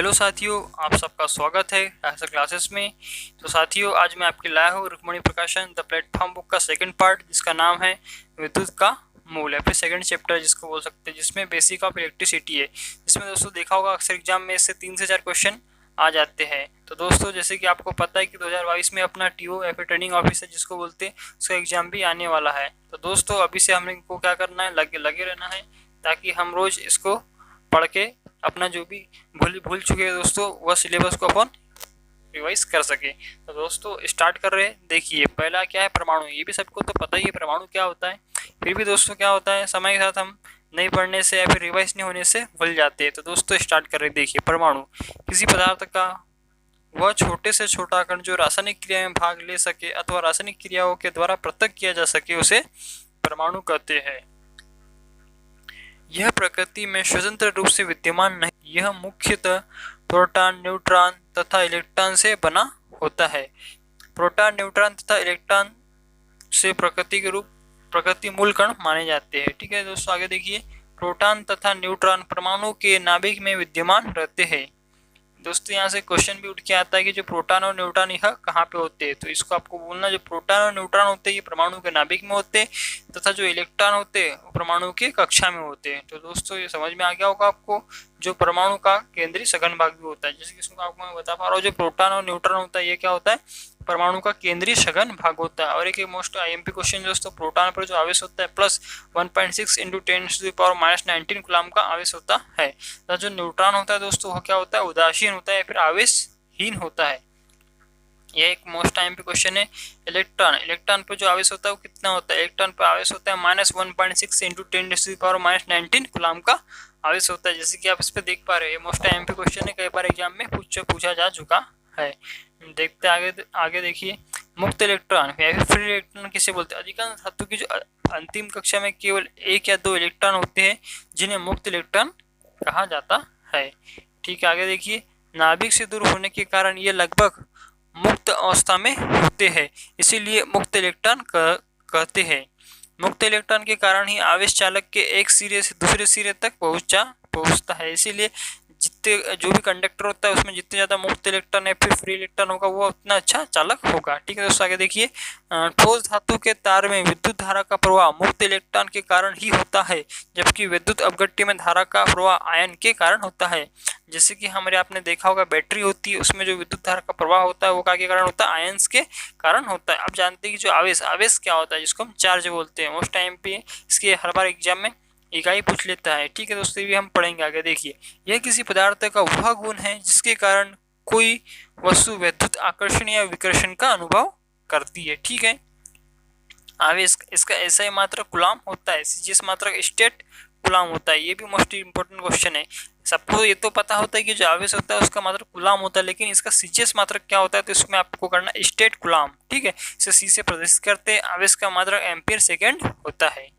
Hello साथियों, आप सबका स्वागत है ऐसा क्लासेस में। तो साथियों, आज मैं आपके लाया हूँ रुक्मणी प्रकाशन द प्लेटफॉर्म बुक का सेकंड पार्ट, जिसका नाम है विद्युत का मूल या फिर सेकंड चैप्टर जिसको बोल सकते हैं, जिसमें बेसिक ऑफ इलेक्ट्रिसिटी है। इसमें दोस्तों देखा होगा अक्सर एग्जाम में इससे 3 से 4 क्वेश्चन आ जाते हैं। तो दोस्तों, जैसे कि आपको पता है कि 2022 में अपना टीओ या फिर ट्रेनिंग ऑफिसर जिसको बोलते हैं, उसका एग्जाम भी आने वाला है। तो दोस्तों, अभी से हमको क्या करना है, लगे रहना है, ताकि हम रोज इसको पढ़ के अपना जो भी भूल चुके हैं दोस्तों, वह सिलेबस को अपन रिवाइज कर सके। तो दोस्तों स्टार्ट कर रहे हैं। देखिए, पहला क्या है, परमाणु। ये भी सबको तो पता ही है परमाणु क्या होता है। फिर भी दोस्तों क्या होता है, समय के साथ हम नहीं पढ़ने से या फिर रिवाइज नहीं होने से भूल जाते हैं। तो दोस्तों स्टार्ट कर रहे हैं। देखिए, परमाणु किसी पदार्थ का वह छोटे से छोटा कण जो रासायनिक क्रिया में भाग ले सके अथवा रासायनिक क्रियाओं के द्वारा पृथक किया जा सके, उसे परमाणु कहते हैं। यह प्रकृति में स्वतंत्र रूप से विद्यमान नहीं, यह मुख्यतः प्रोटॉन, न्यूट्रॉन तथा इलेक्ट्रॉन से बना होता है। प्रोटॉन, न्यूट्रॉन तथा इलेक्ट्रॉन से प्रकृति मूल कण माने जाते हैं। ठीक है दोस्तों, आगे देखिए। प्रोटॉन तथा न्यूट्रॉन परमाणु के नाभिक में विद्यमान रहते हैं। दोस्तों, यहाँ से क्वेश्चन भी उठ के आता है कि जो प्रोटॉन और न्यूट्रॉन यह कहाँ पे होते हैं। तो इसको आपको बोलना, जो प्रोटॉन और न्यूट्रॉन होते हैं ये परमाणु के नाभिक में होते हैं, तथा जो इलेक्ट्रॉन होते हैं वो परमाणु के कक्षा में होते हैं। तो दोस्तों ये समझ में आ गया होगा आपको, जो परमाणु का केंद्रीय सघन भाग भी होता है। जैसे कि इसको आपको मैं बता पा रहा हूँ, जो प्रोटॉन और न्यूट्रॉन होता है ये क्या होता है, परमाणु का केंद्रीय सघन भाग होता है। और एक मोस्ट आईएमपी क्वेश्चन दोस्तों, प्रोटॉन पर जो आवेश होता है प्लस 1.6 × 10⁻⁻⁹ कूलम का आवेश होता है। तो जो न्यूट्रॉन होता है दोस्तों, वो क्या होता है, उदासीन होता है या फिर आवेशहीन होता है। यह एक मोस्ट आईएमपी क्वेश्चन है। इलेक्ट्रॉन पर जो आवेश होता है वो कितना होता है, इलेक्ट्रॉन पर आवेश होता है -1.6 × 10⁻⁻⁹ कूलम का आवेश होता है। जैसे कि आप इस पे देख पा रहे हैं, मोस्ट आईएमपी क्वेश्चन है, कई बार एग्जाम में पूछा जा चुका है। देखते आगे देखिए। मुक्त इलेक्ट्रॉन या फिर फ्री इलेक्ट्रॉन किसे बोलते हैं। अधिकांश धातु की जो अंतिम कक्षा में केवल 1 या 2 इलेक्ट्रॉन होते हैं, जिन्हें मुक्त इलेक्ट्रॉन कहा जाता है। ठीक है, आगे देखिए। नाभिक से दूर होने के कारण ये लगभग मुक्त अवस्था में होते हैं, इसीलिए मुक्त इलेक्ट्रॉन कहते हैं। मुक्त इलेक्ट्रॉन के कारण ही आवेश चालक के एक सिरे से दूसरे सिरे तक पहुंचता है। इसीलिए जितने जो भी कंडक्टर होता है उसमें जितने ज्यादा मुक्त इलेक्ट्रॉन या फिर फ्री इलेक्ट्रॉन होगा, वो उतना अच्छा चालक होगा। ठीक है दोस्तों, आगे देखिए। ठोस धातु के तार में विद्युत धारा का प्रवाह मुक्त इलेक्ट्रॉन के कारण ही होता है, जबकि विद्युत अपघट्य में धारा का प्रवाह आयन के कारण होता है। जैसे कि हमारे आपने देखा होगा, बैटरी होती है, उसमें जो विद्युत धारा का प्रवाह होता है वो क्या के कारण होता है, आयंस के कारण होता है। आप जानते हैं कि जो आवेश क्या होता है, जिसको हम चार्ज बोलते हैं। मोस्ट टाइम पे इसके हर बार एग्जाम में इकाई पूछ लेता है। ठीक है दोस्तों, ये भी हम पढ़ेंगे आगे। देखिए, यह किसी पदार्थ का वह गुण है जिसके कारण कोई वस्तु विद्युत आकर्षण या विकर्षण का अनुभव करती है। ठीक है, आवेश इसका ऐसा ही मात्रक कूलम होता है, जिस मात्रक स्टेट कूलम होता है। ये भी मोस्ट इंपोर्टेंट क्वेश्चन है। सबको ये तो पता होता है कि जो आवेश होता है उसका मात्रक कूलम होता है, लेकिन इसका सीजीएस मात्रक क्या होता है, तो इसमें आपको करना स्टेट कूलम। ठीक है, इसे सी से प्रदर्शित करते हैं। आवेश का मात्रक एम्पियर सेकेंड होता है।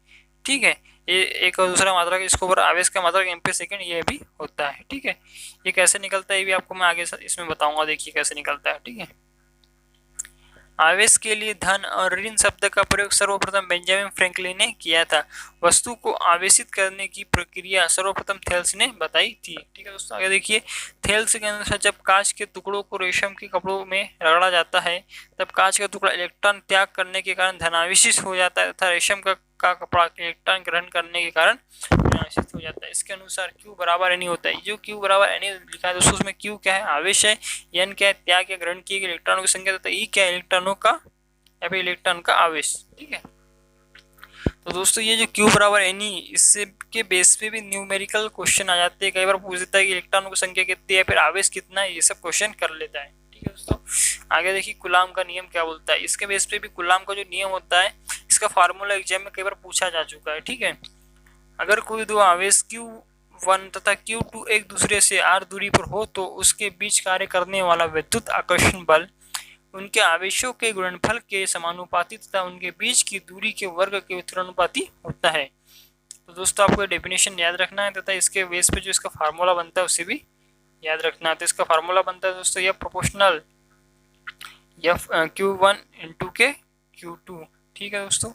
ठीक है, ये एक और दूसरा मात्रक, इसको ऊपर आवेश का मात्रक एम्पियर सेकेंड ये भी होता है। ठीक है, ये कैसे निकलता है ये भी आपको मैं आगे इसमें बताऊंगा। देखिए कैसे निकलता है। ठीक है, आवेश के लिए धन और ऋण शब्द का प्रयोग सर्वप्रथम बेंजामिन फ्रैंकलिन ने किया था। वस्तु को आवेशित करने की प्रक्रिया सर्वप्रथम थेल्स ने बताई थी। ठीक है दोस्तों, आगे देखिए। थेल्स के अनुसार जब कांच के टुकड़ों को रेशम के कपड़ों में रगड़ा जाता है, तब कांच का टुकड़ा इलेक्ट्रॉन त्याग करने के कारण धनावेशित हो जाता है तथा रेशम का कपड़ा इलेक्ट्रॉन ग्रहण करने के कारण ऋणावेशित हो जाता है। इसके अनुसार Q बराबर N होता है। जो Q बराबर N लिखा है दोस्तों, उसमें Q क्या है, आवेश है, N क्या है, त्याग या ग्रहण किए गए इलेक्ट्रॉनों की संख्या, तथा E क्या है, इलेक्ट्रॉनों का या फिर इलेक्ट्रॉन का आवेश। ठीक है, तो दोस्तों ये जो Q बराबर N, इससे के बेस पे भी न्यूमेरिकल क्वेश्चन आ जाते हैं। कई बार पूछ देता है कि इलेक्ट्रॉनों की संख्या कितनी है, फिर आवेश कितना है, ये सब क्वेश्चन कर लेता है। ठीक है दोस्तों, आगे देखिए। कूलम का नियम क्या बोलता है। इसके बेस पे भी कूलम का जो नियम होता है, इसका फार्मूला एग्जाम में कई बार पूछा जा चुका है। ठीक है, अगर कोई दो आवेश Q1 तथा Q2 एक दूसरे से r दूरी पर हो, तो उसके बीच कार्य करने वाला विद्युत आकर्षण बल उनके आवेशों के गुणनफल के समानुपाती तथा उनके बीच की दूरी के वर्ग के व्युत्क्रमानुपाती होता है। तो दोस्तों आपको डेफिनेशन याद रखना है, तथा इसके बेस पे जो इसका फार्मूला बनता है उसे भी याद रखना है। तो इसका फार्मूला बनता है दोस्तों, यह प्रोपोर्शनल Q1 × के Q2। ठीक है दोस्तों,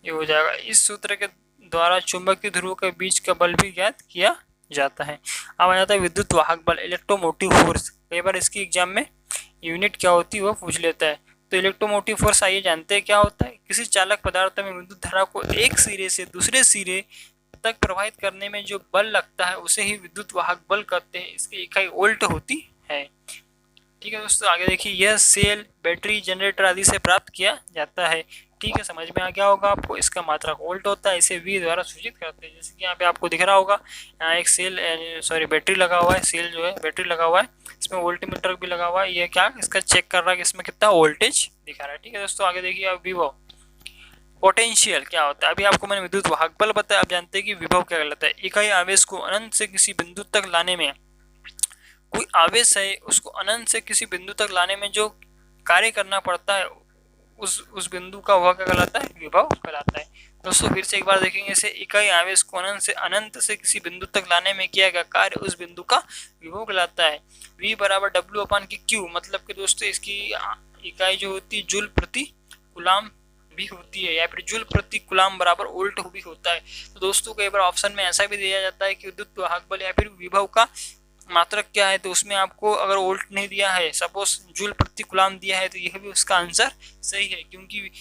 ये हो जाएगा। इस सूत्र के द्वारा चुंबकीय ध्रुवों के बीच का बल भी ज्ञात किया जाता है। अब आ जाता है विद्युत वाहक बल, इलेक्ट्रोमोटिव फोर्स। कई बार इसकी एग्जाम में यूनिट क्या होती है वो पूछ लेता है। तो इलेक्ट्रोमोटिव फोर्स आइए जानते हैं क्या होता है। किसी चालक पदार्थ में विद्युत धारा को एक सिरे से दूसरे सिरे तक प्रवाहित करने में जो बल लगता है उसे ही विद्युत वाहक बल कहते हैं। इसकी इकाई वोल्ट होती है। ठीक है दोस्तों, आगे देखिए, यह सेल, बैटरी, जनरेटर आदि से प्राप्त किया जाता है। ठीक है, समझ में आ गया होगा आपको। इसका मात्रक वोल्ट होता है, इसे वी द्वारा सूचित करते हैं। जैसे कि यहाँ पे आपको दिख रहा होगा, यहाँ एक सेल बैटरी लगा हुआ है, सेल जो है बैटरी लगा हुआ है, इसमें वोल्ट मीटर भी लगा हुआ है। ये क्या इसका चेक कर रहा है कि इसमें कितना वोल्टेज दिखा रहा है। ठीक है दोस्तों, आगे देखिए, अब विभव, पोटेंशियल क्या होता है। अभी आपको मैंने विद्युत वाहक बल बताया, आप जानते हैं कि विभव क्या कहलाता है। इकाई आवेश को अनंत से किसी बिंदु तक लाने में, कोई आवेश है उसको अनंत से किसी बिंदु तक लाने में जो कार्य करना पड़ता है उस बिंदु का वह क्या कहलाता है, विभव कहलाता है। दोस्तों फिर से एक बार देखेंगे इसे, इकाई आवेश को अनंत से किसी बिंदु तक लाने में किया गया कार्य उस बिंदु का विभव कहलाता है। V बराबर W/Q, मतलब कि दोस्तों इसकी इकाई जो होती है जूल प्रति कूलाम भी होती है, या फिर जूल प्रति कूलाम बराबर वोल्ट भी होता है। तो दोस्तों कई बार ऑप्शन में ऐसा भी दिया जाता है कि विद्युत वाहक बल या फिर विभव का मात्रक क्या है, तो उसमें आपको अगर वोल्ट नहीं दिया है, सपोज जूल प्रति कूलाम दिया है, तो यह भी उसका आंसर सही है। क्योंकि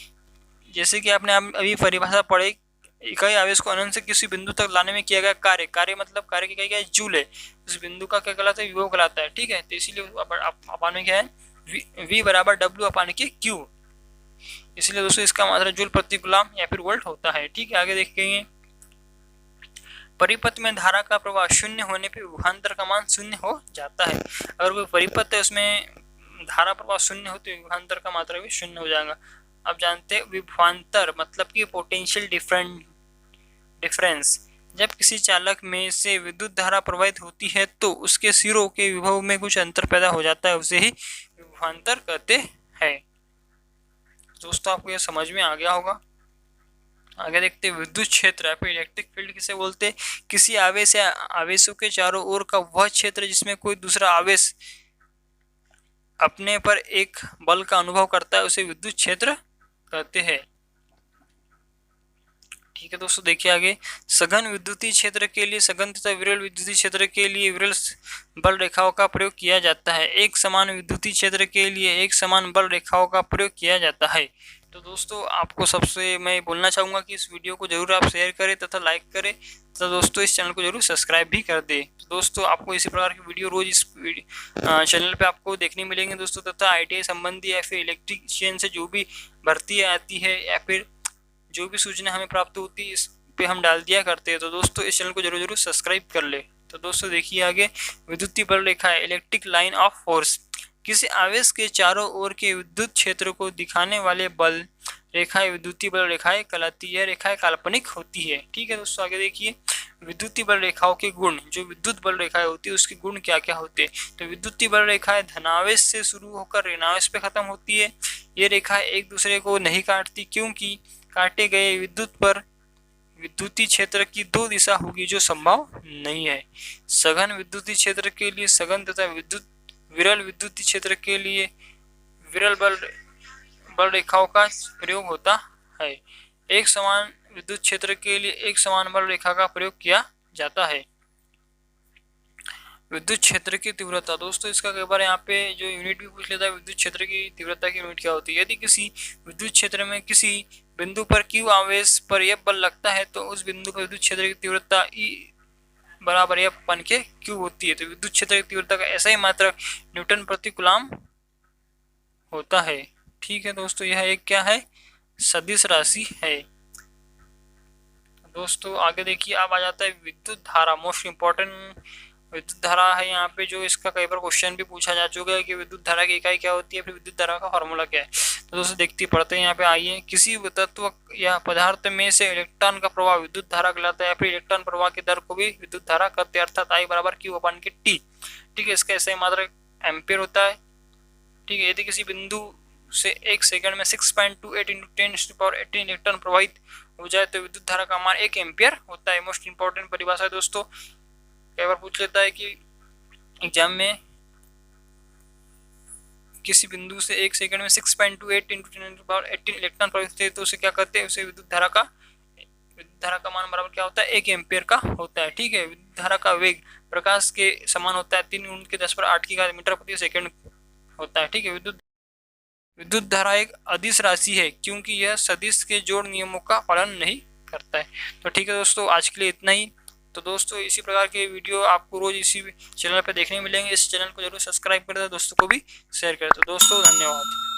जैसे कि आपने अभी परिभाषा पढ़ी, इकाई आवेश को अनंत से किसी बिंदु तक लाने में किया गया कार्य, कार्य मतलब कार्य की इकाई क्या है, जूल है, उस बिंदु का क्या कहलाता है, विभव कहलाता है। ठीक है, तो इसीलिए अपन में क्या है, V बराबर W/Q, इसलिए दोस्तों इसका मात्रक जूल प्रति कूलाम या फिर वोल्ट होता है। ठीक है, आगे देखेंगे, परिपथ में धारा का प्रवाह शून्य होने पर विभवांतर का मान शून्य हो जाता है। अगर कोई परिपथ है उसमें धारा प्रवाह शून्य हो तो विभवांतर का मात्रा भी शून्य हो जाएगा। अब जानते हैं विभवांतर मतलब कि पोटेंशियल डिफरेंस। जब किसी चालक में से विद्युत धारा प्रवाहित होती है तो उसके सिरों के विभव में कुछ अंतर पैदा हो जाता है, उसे ही विभवांतर कहते हैं। दोस्तों आपको यह समझ में आ गया होगा। आगे देखते हैं विद्युत क्षेत्र या फिर इलेक्ट्रिक फील्ड किसे बोलते हैं। किसी आवेश या आवेशों के चारों ओर का वह क्षेत्र जिसमें कोई दूसरा आवेश अपने पर एक बल का अनुभव करता है उसे विद्युत क्षेत्र कहते हैं। ठीक है दोस्तों, देखिए आगे, सघन विद्युतीय क्षेत्र के लिए सघन तथा विरल विद्युतीय क्षेत्र के लिए विरल बल रेखाओं का प्रयोग किया जाता है। एक समान विद्युतीय क्षेत्र के लिए एक समान बल रेखाओं का प्रयोग किया जाता है। तो दोस्तों आपको सबसे मैं बोलना चाहूँगा कि इस वीडियो को जरूर आप शेयर करें तथा लाइक करें तथा दोस्तों इस चैनल को जरूर सब्सक्राइब भी कर दें। तो दोस्तों आपको इसी प्रकार की वीडियो रोज इस चैनल पे आपको देखने मिलेंगे दोस्तों, तथा ITI संबंधी या फिर इलेक्ट्रीशियन से जो भी भर्ती आती है या फिर जो भी सूचना हमें प्राप्त होती है इस पे हम डाल दिया करते हैं। तो दोस्तों इस चैनल को जरूर जरूर सब्सक्राइब कर ले। तो दोस्तों देखिए आगे, विद्युतीय बल रेखा है, इलेक्ट्रिक लाइन ऑफ फोर्स। किसी आवेश के चारों ओर के विद्युत क्षेत्र को दिखाने वाले बल रेखाएं विद्युतीय बल रेखाएं कहलाती है। यह रेखाएं काल्पनिक होती है। ठीक है दोस्तों, आगे देखिए, विद्युतीय बल रेखाओं के गुण। जो विद्युत बल रेखाएं होती है उसके गुण क्या क्या होते हैं। तो विद्युतीय बल रेखाएं धनावेश से शुरू होकर ऋणावेश पे खत्म होती है। ये रेखाएं एक दूसरे को नहीं काटती, क्योंकि काटे गए विद्युत पर विद्युतीय क्षेत्र की दो दिशा होगी जो संभव नहीं है। सघन विद्युतीय क्षेत्र के लिए सघन तथा विरल विद्युतीय क्षेत्र के लिए विरल बल रेखाओं का प्रयोग होता है। एक समान विद्युत क्षेत्र के लिए एक समान बल रेखा का प्रयोग किया जाता है। विद्युत क्षेत्र की तीव्रता। दोस्तों इसका कई बार यहाँ पे जो यूनिट भी पूछ लेता है, विद्युत क्षेत्र की तीव्रता की यूनिट क्या होती है। यदि किसी विद्युत क्षेत्र में किसी बिंदु पर Q आवेश पर यह बल लगता है तो उस बिंदु पर विद्युत क्षेत्र की तीव्रता E बराबर F/Q होती है। तो विद्युत क्षेत्र की तीव्रता का ऐसा ही मात्रक न्यूटन प्रति कूलाम होता है। ठीक है दोस्तों, यह एक क्या है, सदिश राशि है। दोस्तों आगे देखिए, अब आ जाता है विद्युत धारा, मोस्ट इंपॉर्टेंट विद्युत धारा है यहाँ पे, जो इसका कई बार क्वेश्चन भी पूछा जा चुका है कि विद्युत धारा की इकाई क्या होती है, फिर विद्युत धारा का फॉर्मूला क्या है। तो दोस्तों देखते पढ़ते हैं यहाँ पे, आइए। किसी तत्व या पदार्थ में से इलेक्ट्रॉन का प्रवाह विद्युत धारा कहलाता है, या फिर इलेक्ट्रॉन प्रवाह की दर को भी विद्युत धारा कहते हैं, अर्थात I बराबर Q/T। ठीक है, इसका ऐसा ही मात्रक एम्पियर होता है। ठीक है, यदि किसी बिंदु से एक सेकंड में 6.28 × 10⁻18 इलेक्ट्रॉन प्रवाहित हो जाए तो विद्युत धारा का मान 1 एम्पियर होता है। मोस्ट इंपॉर्टेंट परिभाषा है दोस्तों, कई बार पूछ लेता है कि एग्जाम में किसी बिंदु से एक सेकंड में 6.28 × 10⁻18 इलेक्ट्रॉन प्रवाहित होते हैं तो उसे क्या कहते हैं, उसे विद्युत धारा का मान बराबर क्या होता है, 1 एम्पियर का होता है। ठीक है, विद्युत धारा का वेग प्रकाश के समान होता है, 3 × 10⁸ की घात मीटर/सेकंड होता है। ठीक है, विद्युत धारा एक अदिश राशि है क्योंकि यह सदिश के जोड़ नियमों का पालन नहीं करता है। तो ठीक है दोस्तों, आज के लिए इतना ही। तो दोस्तों इसी प्रकार के वीडियो आपको रोज इसी चैनल पर देखने मिलेंगे। इस चैनल को जरूर सब्सक्राइब कर दें, दोस्तों को भी शेयर करें। तो दोस्तों धन्यवाद।